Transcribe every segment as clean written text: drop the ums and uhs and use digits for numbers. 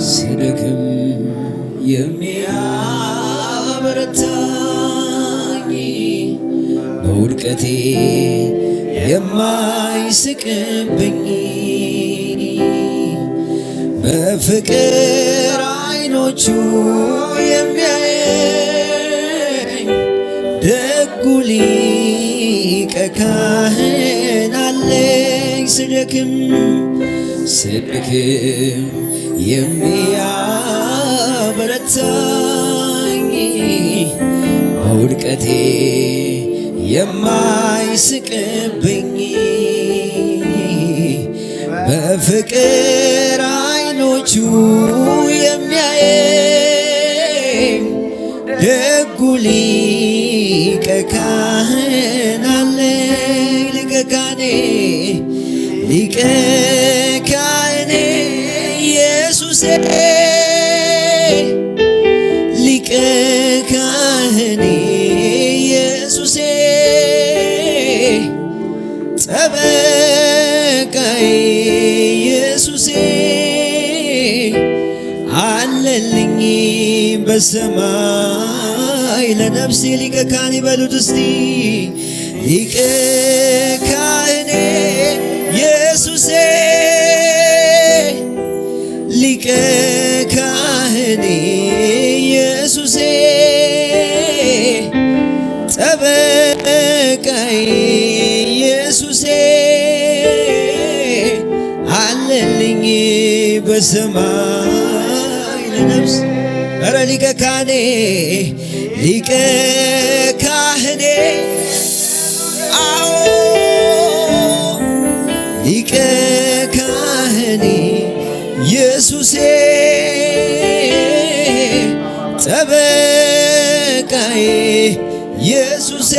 ስደክም የሚያበረታኝ በውድቀቴ የማይስቅብኝ በፍቅር አይኖቹ የሚያየኝ ደጉ ሊቀ ካህን አለኝ። ስደክም የሚያበረታኝ በውድቀቴ የማይስቅብኝ በፍቅር አይኖቹ የሚያየኝ ደጉ ሊቀ ካህን አለኝ። ሊቀ ካህኔ ኢየሱሴ ሊቀ ካህኔ ኢየሱሴ ጠበቃዬ ኢየሱሴ አለልኝ በሰማይ ለነፍሴ ሊቀ ካህን ይበሉት እስቲ ሊቀ ካህኔ ኢየሱሴ ሊቀ ካህኔ ኢየሱሴ ጠበቃዬ ኢየሱሴ አለልኝ በሰማይ ለነፍስ ኧረ ሊቀ ካህኔ ሊቀ ካህኔ አዎ ሊቀ ካህኔ ኢየሱሴ ጠበቃዬ ኢየሱሴ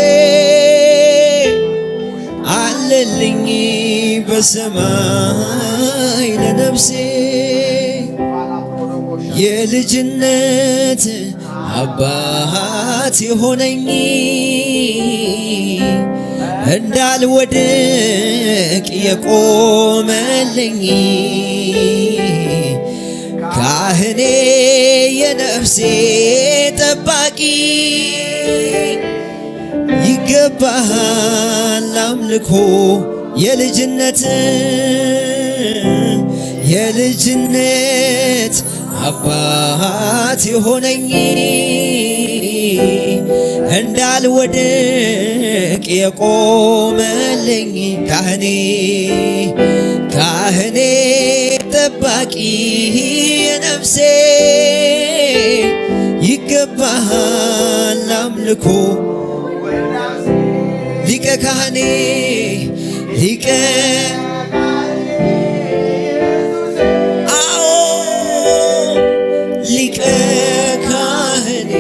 አለልኝ በሰማይ ለነፍሴ የልጅነት አባት የሆነኝ እንዳልወድቅ የቆመልኝ ካህኔ የነፍሴ ጠባቂ ይገባሃል አምልኮ የልጅነት አባት የሆነኝ እንዳልወድቅ የቆመልኝ ካህኔ ጠባቂ የነፍሴ ይገባሃል አምልኮ ሊቀ ካህኔ ሊቀ አዎ ሊቀ ካህኔ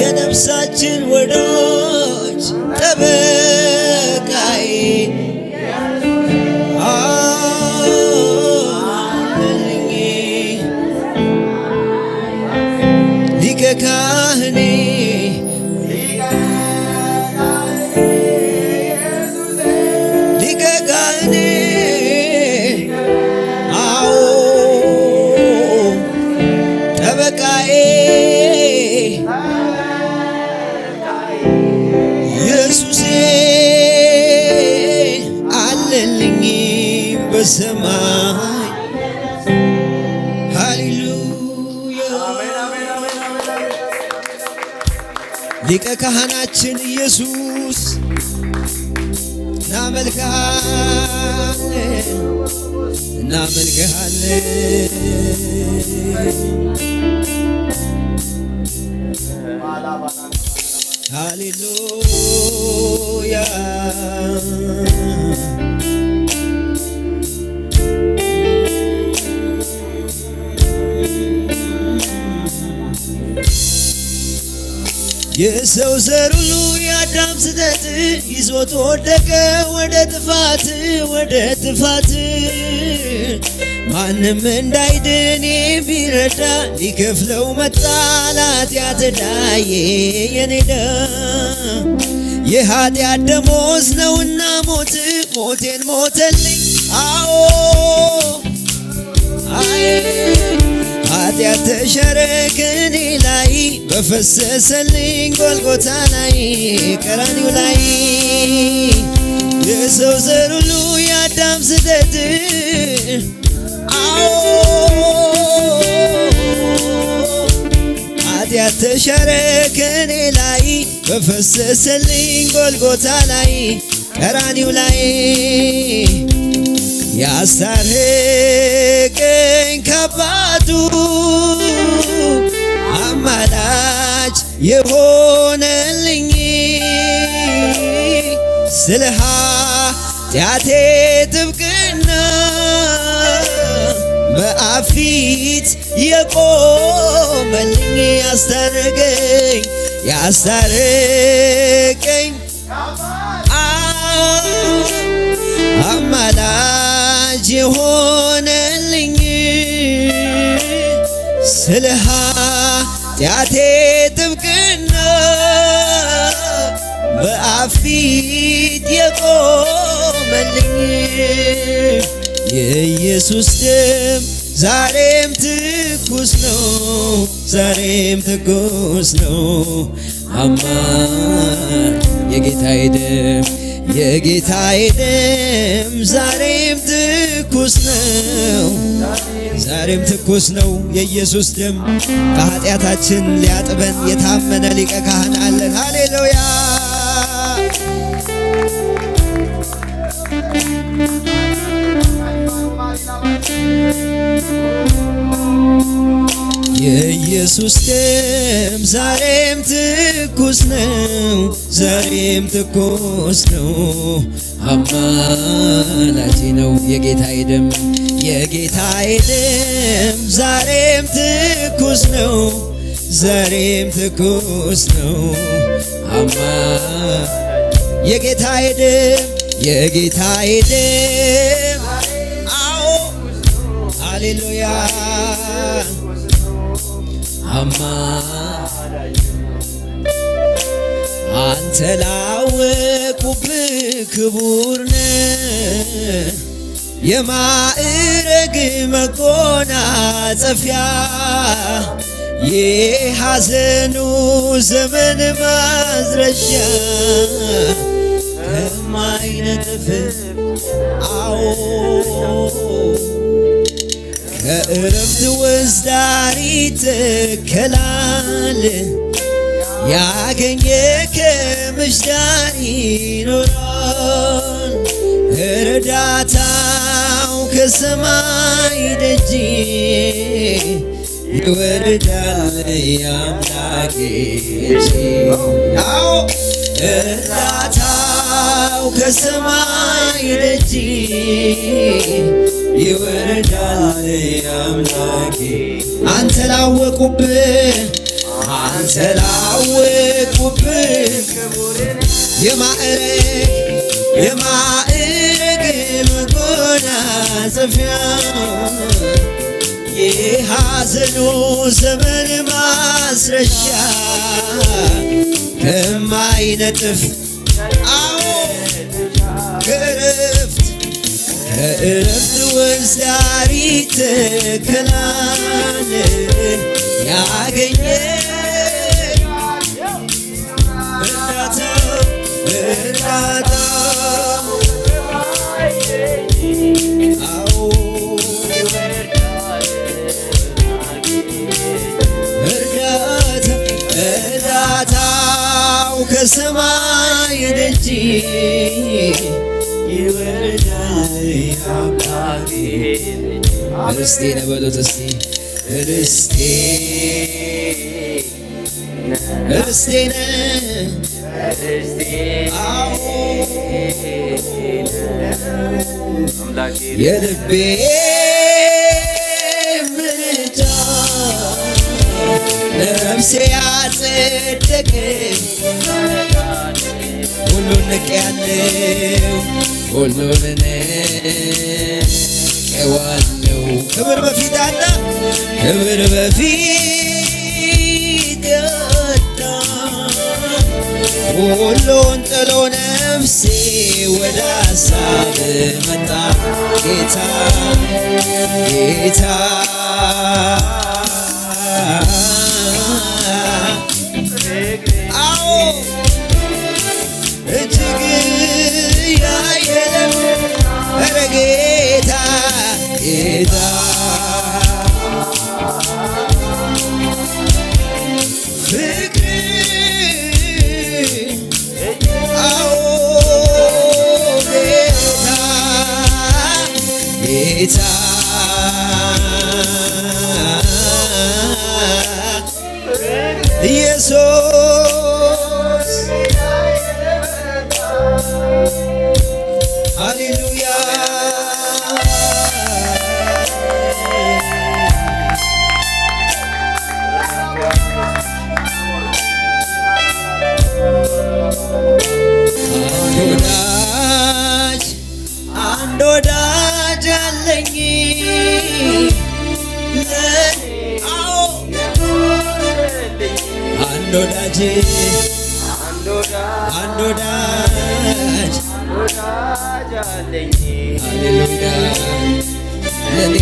የነፍሳችን ወዳጅ ጠበቃዬ አለልኝ ሊቀ ካህኔ ሊቀ ካህኔ አዎ ጠበቃዬ ኢየሱሴ አለልኝ በሰማይ ሃሌሉያ ሊቀ ካህናችን ኢየሱስ እናመልክሃለን ሃሌሉያ የሰው ዘር ሁሉ የአዳም ስህተት ይዞት ወደቀ ወደ ጥፋት ማንም እንዳይድን ቢረዳ ሊከፍለው መጣ ለኃጢአት ዕዳዬ የኔ ዕዳ የኃጢአት ደሞዝ ነውና ሞቴን ሞተልኝ አዎ ተሻረ ከኔ ላይ በፈሰሰልኝ ጎልጎታ ላይ ቀራንዮ ላይ የሰው ዘር ሁሉ የአዳም ስህተት ኃጢአት ተሻረ ከኔ ላይ በፈሰሰልኝ ጎልጎታ ላይ ቀራንዮ ላይ ያስታረቀኝ ከአባቱ አማላጅ የሆነልኝ ስለ ኃጢአቴ ጥብቅና በአብ ፊት የቆመልኝ ያስታረቀኝ አማላጅ የሆነልኝ ስለ ኃጢአቴ ጥብቅና በአብ ፊት የቆመልኝ የኢየሱስ ደም ዛሬም ትኩስ ነው፣ ዛሬም ትኩስ ነው። አማን የጌታዬ ደም ዛሬም ትኩስ ነው፣ ዛሬም ትኩስ ነው። የኢየሱስ ደም ከኃጢአታችን ሊያጥበን የታመነ ሊቀ ካህን አለን። ሃሌሉያ የኢየሱስ ደም ዛሬም ትኩስ ነው፣ ዛሬም ትኩስ ነው። አማላጅ ነው የጌታዬ ደም ዛሬም ትኩስ ነው፣ ዛሬም ትኩስ ነው። የጌታዬ ደም አዎ ሃሌሉያ አንተ ላወቁብህ ክቡር ነህ የማዕረግ መጎናጸፊያ የሐዘኑ ዘመን ማዝረሻ ከማይነጥፍ ከእረፍት ወስዳሪ ትከላል ያገኘ ከምሽ ጋር ይኖራል እርዳታው ከሰማይ ደጅ ይወርዳል የአምላኬ እርዳታው ከሰማይ ደጅ ይወርዳል የአምላኬ አንተ ላወቁብህ የማዕረግ መጎናጸፊያ የሐዘኑ ዘመን ማስረሻ ከማይነጥፍ ከእረፍት ወስዳሪ ትከላል ያገኘ እርዳታው ከሰማይ ደጅ ይወርዳል አምላኬ ርስቴ ነህ በሉት እስቲ ርስቴ ነህ የልቤ ምርጫ ነፍሴ ያጸደቀች ሁሉን ንቄያለሁ ሁሉን ንቄዋለሁ ክብር በፊት አለ ክብር በፊት ያጣ ሁሉን ጥሎ ነፍሴ ወደ ሀሳብ መጣ አዎ እጅግ ያየለ ኧረ ጌታ ጌታ ጌታ ኢየሱስ ሃሌሉያ አንድ ወዳጅ አለኝ አንድ ወዳጅ አለኝ ሃሌሉያ ለኔ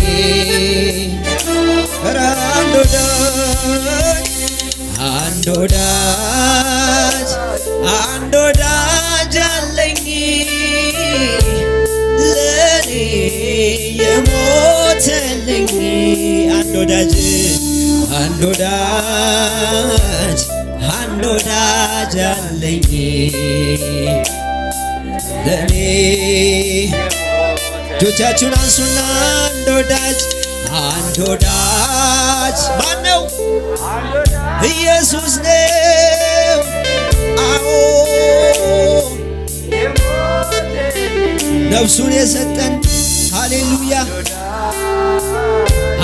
ኧረ አንድ ወዳጅ አለኝ ለኔ የሞተልኝ አንድ ወዳጅ አለኝ ለኔ እጆቻችሁን አንሱና አንድ ወዳጅ ማነው? ኢየሱስ ነው። አዎ ነፍሱን የሰጠን ሃሌሉያ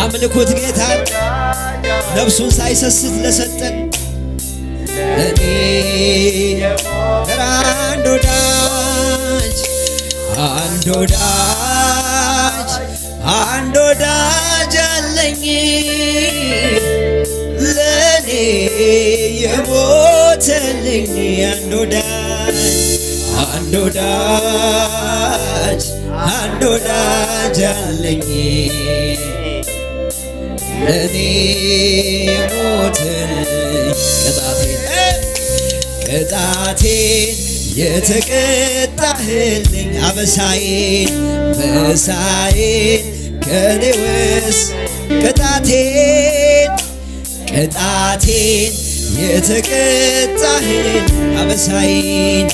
አምልኮት ጌታ ነፍሱን ሳይሰስት ለሰጠን ለኔ አንድ ወዳጅ አለኝ ለኔ የሞተልኝ አንድ ወዳጅ አለኝ ለኔ የሞተልኝ ቅጣቴን የተቀጣህልኝ አበሳዬን ከኔ ወስድ ቅጣቴን የተቀጣህልኝ አበሳዬን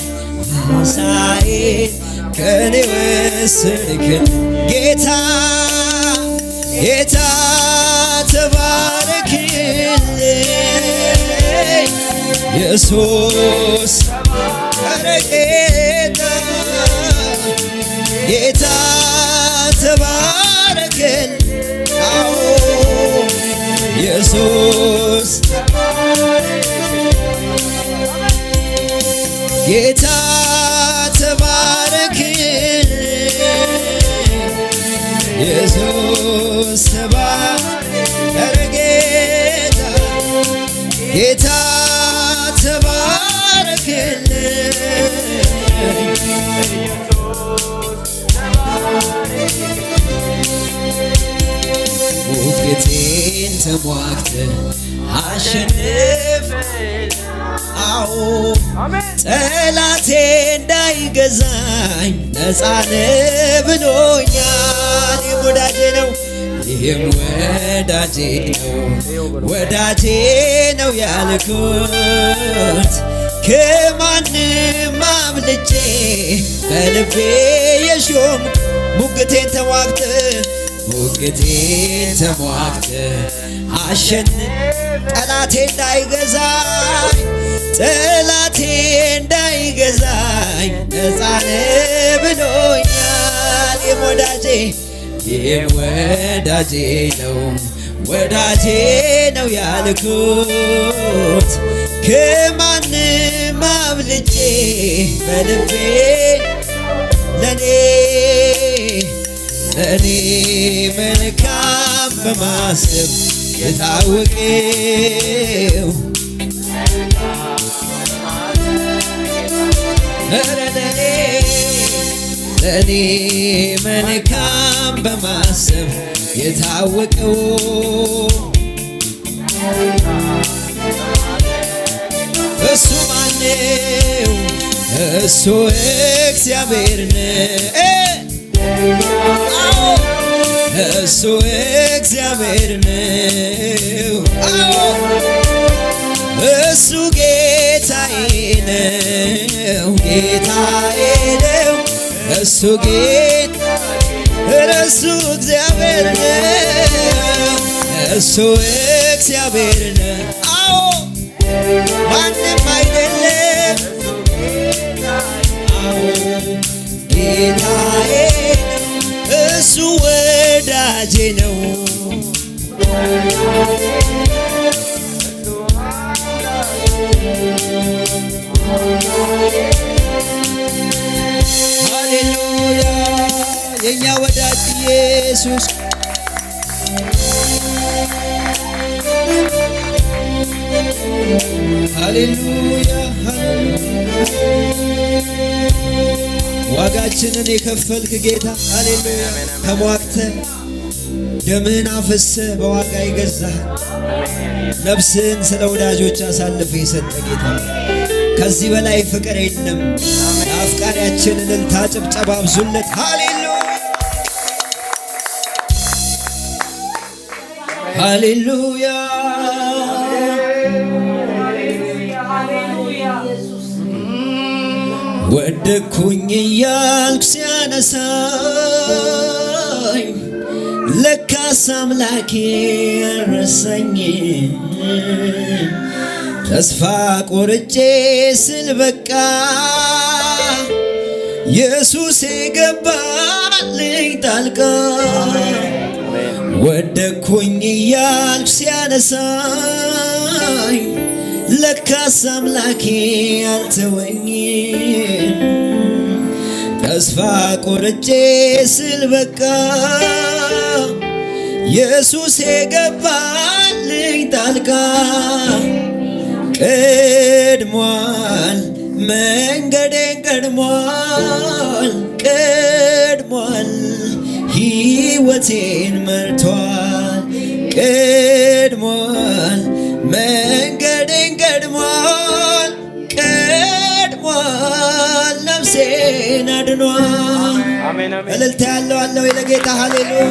ከኔ ወሰድክልኝ ጌታ ተባረክልኝ ኢየሱስ ኧረ ጌታ ተባረክልኝ አዎ ኢየሱስ ጌታ ተባረክልኝ ኢየሱስ ኧረ ጌታ ሙግቴን ተሟግተህ አሸንፈህ አዎ ጠላቴ እንዳይገዛኝ ነፃ ነህ ብሎኛል። ይህም ወዳጄ ነው ያልኩት ከማንም አምልጬ በልቤ የሾም ሙግቴን ተሟግተህ አሸንፍ ጠላቴ እንዳይገዛኝ ነፃ ነህ ብሎኛል። ይህም ወዳጄ ነው ያልኩት ከማንም አብልጬ በልቤ ለኔ መልካም በማሰብ የታወቀው ለኔ መልካም በማሰብ የታወቀው እሱ ማነው? እሱ እግዚአብሔር ነው። እሱ እግዚአብሔር ነው። እሱ ጌታዬ ነው። ጌታዬ ነው። እሱ እሱ እግዚአብሔር ነው። እሱ እግዚአብሔር ነው። ማንም አይደለም። ጌታዬ እሱ ወዳጄ ነው። ሃሌሉያ የኛ ወዳጅ ኢየሱስ ሃሌሉያ ዋጋችንን የከፈልክ ጌታ ሃሌሉያ ተሟግተ ደምህን አፍሰ በዋጋ ይገዛህ ነፍስን ስለ ወዳጆች አሳልፈ የሰጠ ጌታ ከዚህ በላይ ፍቅር የለም። አፍቃሪያችን እልልታ ጭብጨባ አብዙለት። ሃሌሉያ ሃሌሉያ ወደኩኝ እያልኩ ሲያነሳኝ ለካስ አምላኬ ረሳኝ። ተስፋ ቆርጬ ስል በቃ ኢየሱስ ገባልኝ ጣልቃ። ወደኩኝ እያልኩ ሲያነሳኝ ለካስ አምላኬ አልተወኝ። ተስፋ ቆርጬ ስል በቃ ኢየሱስ ገባልኝ ጣልቃ። ቀድሟል መንገዴን ቀድሟል ቀድሟል ሕይወቴን መርቷል። ቀድሟል መንገዴን ቀድሟል ቀድሟል ነፍሴን አድኗል። እልልታ ያለው አለ ወይ ለጌታ ሃሌሉያ